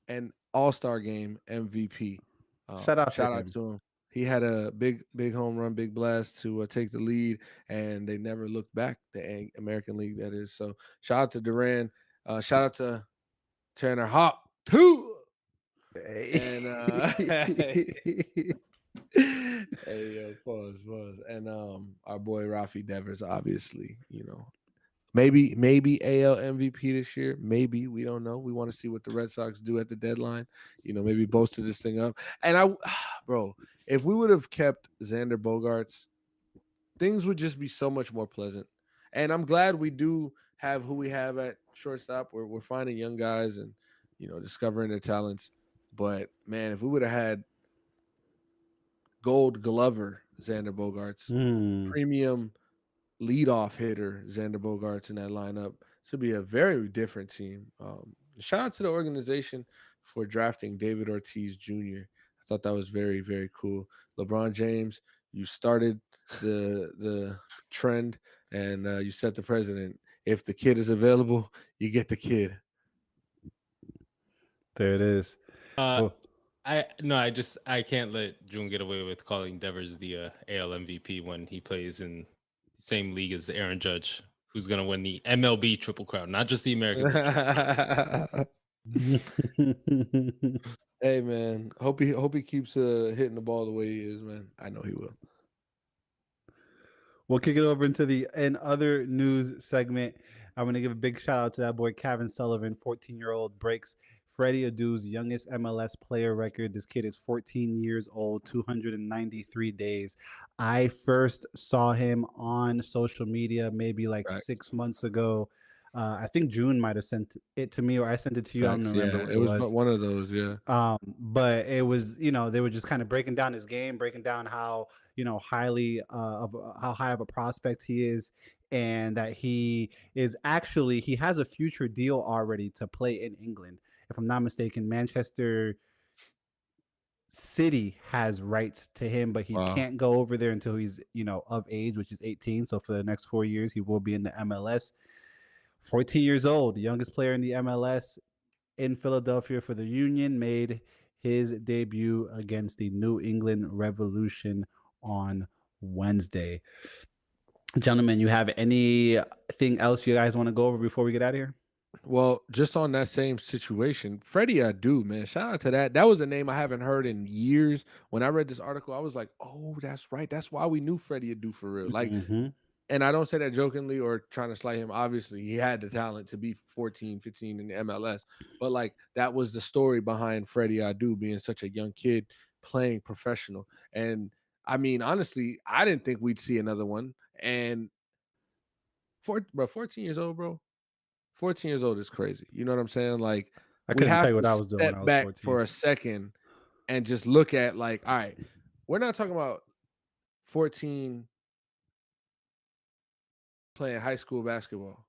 and All-Star game MVP. Shout out to Shout out him. to him. He had a big home run, big blast to take the lead, and they never looked back. The American League, that is. So shout out to Duran. Shout out to Tanner Hop too. And hey, yo, pause. And our boy Rafi Devers, obviously, maybe AL MVP this year. Maybe, we don't know. We want to see what the Red Sox do at the deadline. Maybe bolster this thing up. And bro, if we would have kept Xander Bogaerts, things would just be so much more pleasant. And I'm glad we do have who we have at shortstop. We're finding young guys and discovering their talents. But man, if we would have had Gold Glover Xander Bogaerts, Hmm. premium leadoff hitter Xander Bogaerts in that lineup, this would be a very different team. Shout out to the organization for drafting David Ortiz Jr. I thought that was very, very cool. LeBron James, you started the trend, and you set the precedent. If the kid is available, you get the kid. There it is. Uh, Oh. I can't let June get away with calling Devers the AL MVP when he plays in the same league as Aaron Judge, who's gonna win the MLB Triple Crown, not just the American League Triple Hey man, hope he keeps hitting the ball the way he is, man. I know he will. We'll kick it over into the and other news segment. I'm going to give a big shout out to that boy, Kevin Sullivan, 14-year-old, breaks Freddie Adu's youngest MLS player record. This kid is 14 years old, 293 days. I first saw him on social media maybe like Facts. 6 months ago. I think June might have sent it to me, or I sent it to you. I don't Facts. remember Yeah, what it it was was. one of those. Yeah. But it was, they were just kind of breaking down his game, breaking down how, how high of a prospect he is, and that he has a future deal already to play in England. If I'm not mistaken, Manchester City has rights to him, but he Wow. can't go over there until he's, of age, which is 18. So for the next 4 years, he will be in the MLS. 14 years old, the youngest player in the MLS in Philadelphia for the Union, made his debut against the New England Revolution on Wednesday. Gentlemen, you have anything else you guys want to go over before we get out of here? Well, just on that same situation, Freddie Adu, man, shout out to that. That was a name I haven't heard in years. When I read this article, I was like, oh, that's right. That's why we knew Freddie Adu for real. Like, Mm-hmm. and I don't say that jokingly or trying to slight him. Obviously, he had the talent to be 14, 15 in the MLS. But like that was the story behind Freddie Adu being such a young kid playing professional. And I mean, honestly, I didn't think we'd see another one. And 14 years old, bro. 14 years old is crazy. You know what I'm saying? Like I we couldn't tell have you what to I was doing when step I was back 14. for a second and just look at like, all right, we're not talking about 14 playing high school basketball,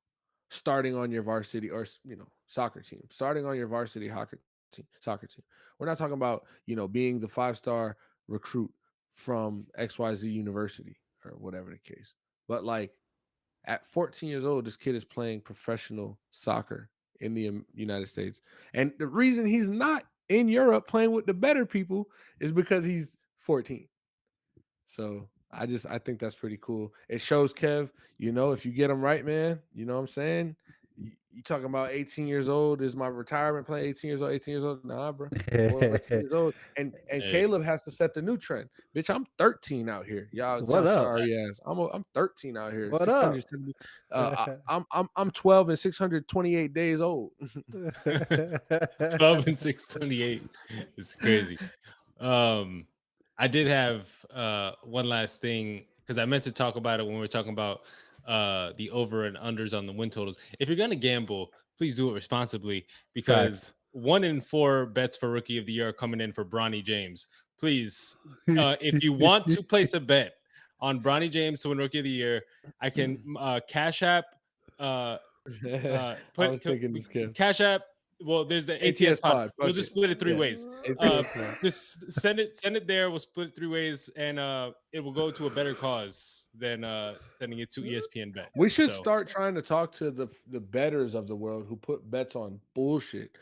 starting on your varsity or soccer team, starting on your varsity soccer team. We're not talking about being the 5-star recruit from XYZ University or whatever the case. But like at 14 years old, this kid is playing professional soccer in the United States, and the reason he's not in Europe playing with the better people is because he's 14. So I think that's pretty cool. It shows Kev, if you get him right, man, you know what I'm saying? You talking about 18 years old is my retirement plan, 18 years old, 18 years old. Nah, bro. 14 years old. And Hey, Caleb has to set the new trend. Bitch, I'm 13 out here. What Y'all up? sorry ass. I'm 13 out here. What up? 670 I'm 12 and 628 days old. 12 and 628 is crazy. I did have one last thing because I meant to talk about it when we were talking about the over and unders on the win totals. If you're gonna gamble, please do it responsibly because Facts. 1 in 4 bets for rookie of the year are coming in for Bronny James. Please, if you want to place a bet on Bronny James to win rookie of the year, I can Cash App. I was thinking this, Kev. Cash App. Well, there's the ATS ATS pod. pod. We'll Fuck just it. split it 3 Yeah. ways. ATS pod. Just send it there. We'll split it 3 ways, and it will go to a better cause than sending it to ESPN Bet. We should So, start trying to talk to the betters of the world who put bets on bullshit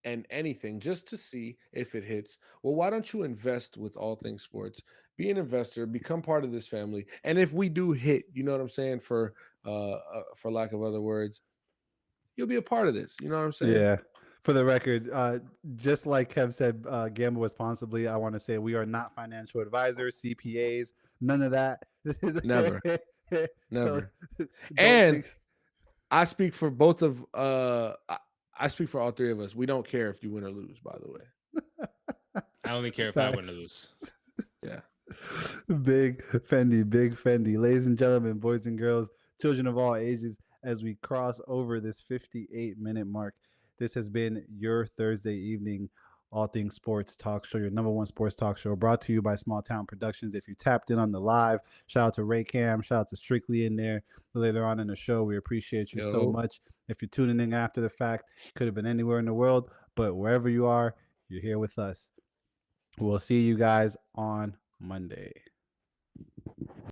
and anything just to see if it hits. Well, why don't you invest with all things sports? Be an investor, become part of this family. And if we do hit, you know what I'm saying, for lack of other words, you'll be a part of this. You know what I'm saying? Yeah. For the record, just like Kev said, gamble responsibly. I want to say we are not financial advisors, CPAs, none of that. Never. So Never. don't And think. I speak for both of I speak for all three of us. We don't care if you win or lose, by the way. I only care if I win or Facts. lose. Yeah. Big Fendi. Ladies and gentlemen, boys and girls, children of all ages, as we cross over this 58-minute mark, this has been your Thursday evening All Things Sports Talk Show, your number one sports talk show, brought to you by Small Town Productions. If you tapped in on the live, shout out to Ray Cam, shout out to Strictly in there later on in the show. We appreciate you so much. If you're tuning in after the fact, could have been anywhere in the world, but wherever you are, you're here with us. We'll see you guys on Monday.